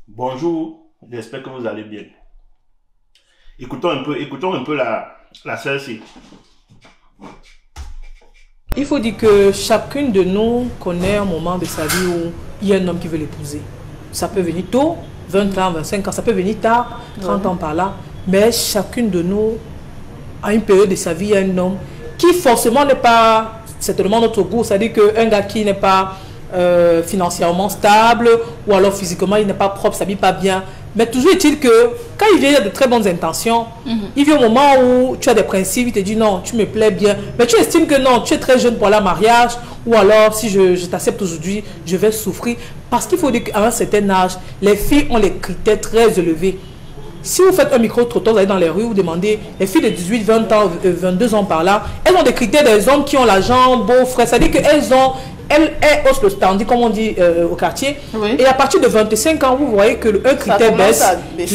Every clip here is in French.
Bonjour, j'espère que vous allez bien. Écoutons un peu la celle-ci. Il faut dire que chacune de nous connaît un moment de sa vie où il y a un homme qui veut l'épouser. Ça peut venir tôt, 20 ans, 25 ans, ça peut venir tard, 30 ans par là. Mais chacune de nous, à une période de sa vie, il y a un homme qui forcément n'est pas certainement notre goût. C'est-à-dire qu'un gars qui n'est pas financièrement stable ou alors physiquement il n'est pas propre, s'habille pas bien. Mais toujours est-il que quand il vient, il a de très bonnes intentions. Il vient au moment où tu as des principes, il te dit non, tu me plais bien. Mais tu estimes que non, tu es très jeune pour aller à mariage. Ou alors, si je t'accepte aujourd'hui, je vais souffrir. Parce qu'il faut dire qu'à un certain âge, les filles ont les critères très élevés. Si vous faites un micro-trottoir, vous allez dans les rues, vous demandez, les filles de 18, 20 ans, 22 ans par là, elles ont des critères des hommes qui ont l'argent, beau, frais. C'est-à-dire qu'elles ont, elles haussent le standing, comme on dit au quartier. Oui. Et à partir de 25 ans, vous voyez que un critère baisse.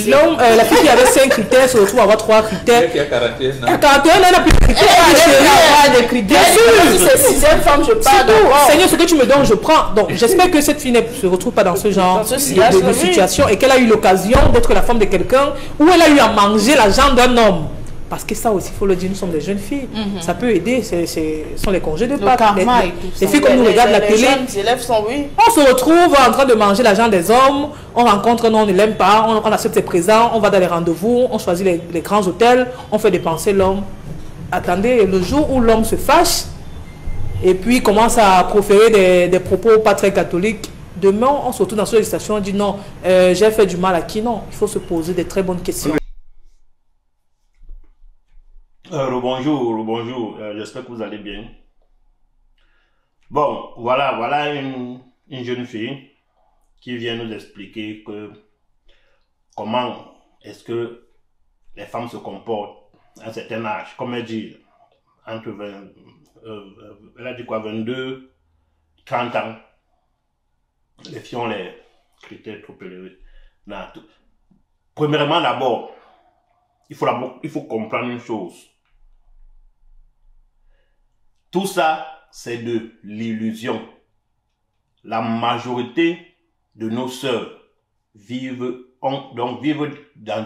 L'homme, la fille qui avait 5 critères se retrouve à avoir 3 critères. Qui a 41 ans. À 41 ans, elle n'a plus de critères. Elle a des critères. Si c'est 6e femme, je parle. Seigneur, ce que tu me donnes, je prends. Donc, j'espère que cette fille ne se retrouve pas dans ce genre de situation et qu'elle a eu l'occasion d'être la femme de quelqu'un où elle a eu à manger l'argent d'un homme. Parce que ça aussi, il faut le dire, nous sommes des jeunes filles. Ça peut aider, ce sont les congés de Pâques. Les filles comme nous regardent la télé, on se retrouve en train de manger l'argent des hommes, on rencontre un homme, on ne l'aime pas, on accepte ses présents, on va dans les rendez-vous, on choisit les grands hôtels, on fait dépenser l'homme. Attendez, le jour où l'homme se fâche et puis commence à proférer des propos pas très catholiques, demain, on se retrouve dans cette situation, on dit non, j'ai fait du mal à qui? Non, il faut se poser des très bonnes questions. Bonjour, j'espère que vous allez bien. Bon, voilà une jeune fille qui vient nous expliquer comment est-ce que les femmes se comportent à un certain âge. Comme elle dit, entre 20, elle a dit quoi, 22, 30 ans. Les filles ont les critères trop élevés. Premièrement, d'abord, il faut comprendre une chose. Tout ça, c'est de l'illusion. La majorité de nos sœurs vivent dans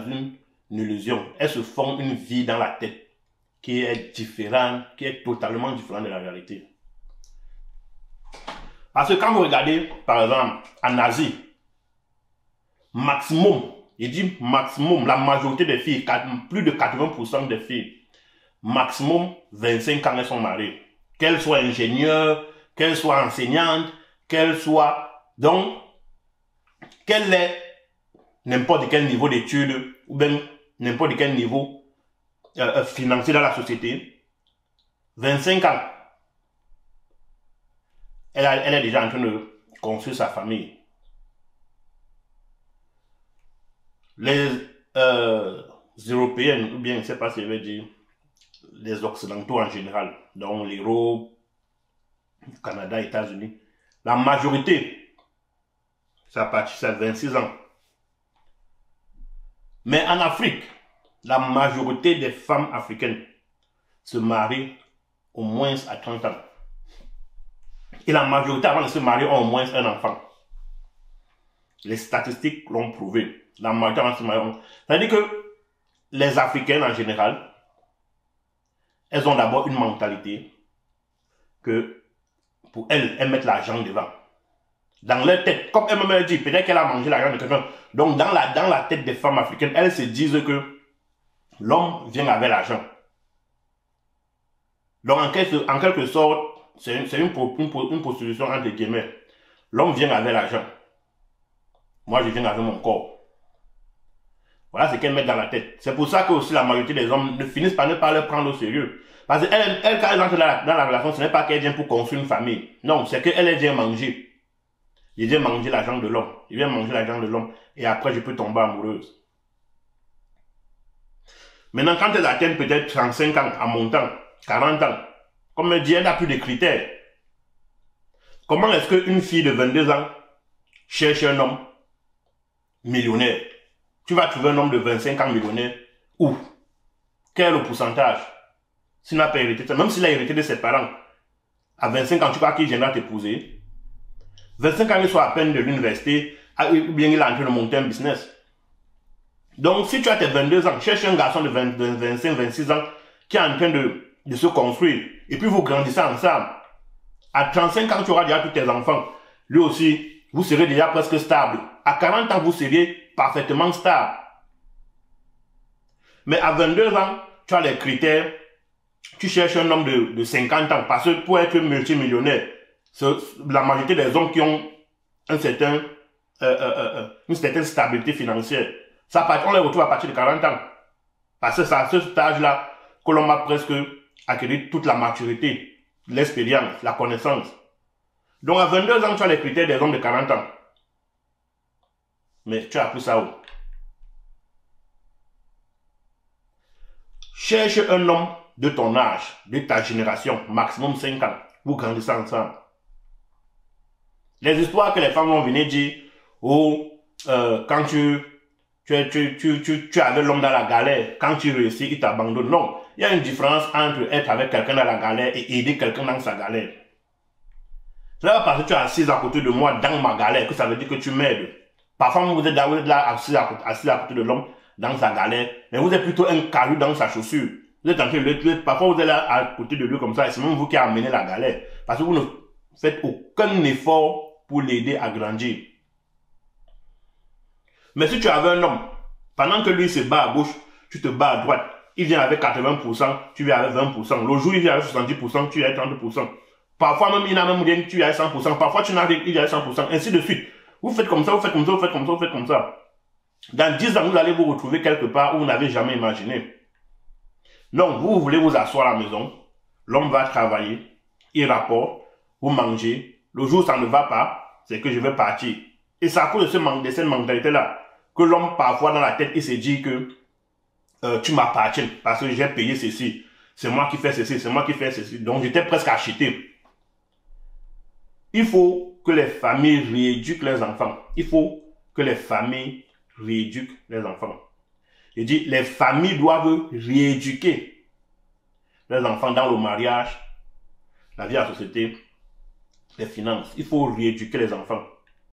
une illusion. Elles se font une vie dans la tête qui est différente, qui est totalement différente de la réalité. Parce que quand vous regardez, par exemple, en Asie, maximum, il dit maximum, la majorité des filles, plus de 80% des filles, maximum 25 ans, elles sont mariées. Qu'elles soient ingénieures, qu'elles soient enseignantes, qu'elles soient... Donc, quel est n'importe quel niveau d'études, ou bien n'importe quel niveau financier dans la société, 25 ans, elle est déjà en train de construire sa famille. Les Européennes, ou bien, je ne sais pas si je vais dire, les Occidentaux en général, donc l'Europe, Canada, États-Unis, la majorité, ça a parti à 26 ans. Mais en Afrique, la majorité des femmes africaines se marient au moins à 30 ans. Et la majorité, avant de se marier, ont au moins un enfant. Les statistiques l'ont prouvé. La majorité avant de se marier, c'est-à-dire que les Africaines en général, elles ont d'abord une mentalité que pour elles mettent l'argent devant. Dans leur tête, comme elle-même dit, peut-être qu'elle a mangé l'argent de quelqu'un. Donc dans la tête des femmes africaines, elles se disent que l'homme vient avec l'argent. Donc en quelque sorte, c'est une prostitution entre guillemets. L'homme vient avec l'argent. Moi je viens avec mon corps. Voilà ce qu'elles mettent dans la tête. C'est pour ça que aussi la majorité des hommes ne finissent par ne pas le prendre au sérieux. Parce qu'elle, quand elle entre dans la relation, ce n'est pas qu'elle vient pour construire une famille. Non, c'est qu'elle vient manger. Elle vient manger l'argent de l'homme. Elle vient manger l'argent de l'homme. Et après, je peux tomber amoureuse. Maintenant, quand elle atteint peut-être 35 ans, en montant, 40 ans, comme elle dit, elle n'a plus de critères. Comment est-ce qu'une fille de 22 ans cherche un homme millionnaire? Tu vas trouver un homme de 25 ans millionnaire où? Quel est le pourcentage? S'il n'a pas hérité, même s'il a hérité de ses parents, à 25 ans, tu crois qu'il viendra t'épouser? 25 ans, il soit à peine de l'université, ou bien il est en train de monter un business. Donc, si tu as tes 22 ans, cherche un garçon de 25, 26 ans qui est en train de se construire, et puis vous grandissez ensemble. À 35 ans, tu auras déjà tous tes enfants. Lui aussi, vous serez déjà presque stable. À 40 ans, vous serez parfaitement stable. Mais à 22 ans, tu as les critères. Tu cherches un homme de 50 ans, parce que pour être multimillionnaire, la majorité des hommes qui ont une certaine stabilité financière, on les retrouve à partir de 40 ans. Parce que c'est à ce stage-là que l'on a presque acquis toute la maturité, l'expérience, la connaissance. Donc à 22 ans, tu as les critères des hommes de 40 ans. Mais tu as appris ça où? Cherche un homme de ton âge, de ta génération, maximum 5 ans. Vous grandissez ensemble. Les histoires que les femmes vont venir dire, quand tu avais l'homme dans la galère, quand tu réussis, il t'abandonne. Non, il y a une différence entre être avec quelqu'un dans la galère et aider quelqu'un dans sa galère. C'est là parce que tu es assis à côté de moi dans ma galère que ça veut dire que tu m'aides. Parfois, vous êtes là assis à côté de l'homme dans sa galère, mais vous êtes plutôt un caillou dans sa chaussure. Vous êtes en train de parfois vous êtes là à côté de lui comme ça, et c'est même vous qui avez amené la galère. Parce que vous ne faites aucun effort pour l'aider à grandir. Mais si tu avais un homme, pendant que lui se bat à gauche, tu te bats à droite. Il vient avec 80%, tu viens avec 20%. Le jour, il vient avec 70%, tu viens avec 30%. Parfois même, il n'a même rien, tu viens avec 100%. Parfois, tu n'as rien, il vient avec 100%. Ainsi de suite. Vous faites comme ça, vous faites comme ça, vous faites comme ça, vous faites comme ça. Dans 10 ans, vous allez vous retrouver quelque part où vous n'avez jamais imaginé. Donc, vous voulez vous asseoir à la maison. L'homme va travailler. Il rapporte. Vous mangez. Le jour où ça ne va pas, c'est que je vais partir. Et c'est à cause de cette mentalité-là que l'homme, parfois, dans la tête, il se dit que tu m'appartiens parce que j'ai payé ceci. C'est moi qui fais ceci, c'est moi qui fais ceci. Donc, j'étais presque acheté. Il faut que les familles rééduquent les enfants. Il faut que les familles rééduquent les enfants. Je dis, les familles doivent rééduquer les enfants dans le mariage, la vie à la société, les finances. Il faut rééduquer les enfants.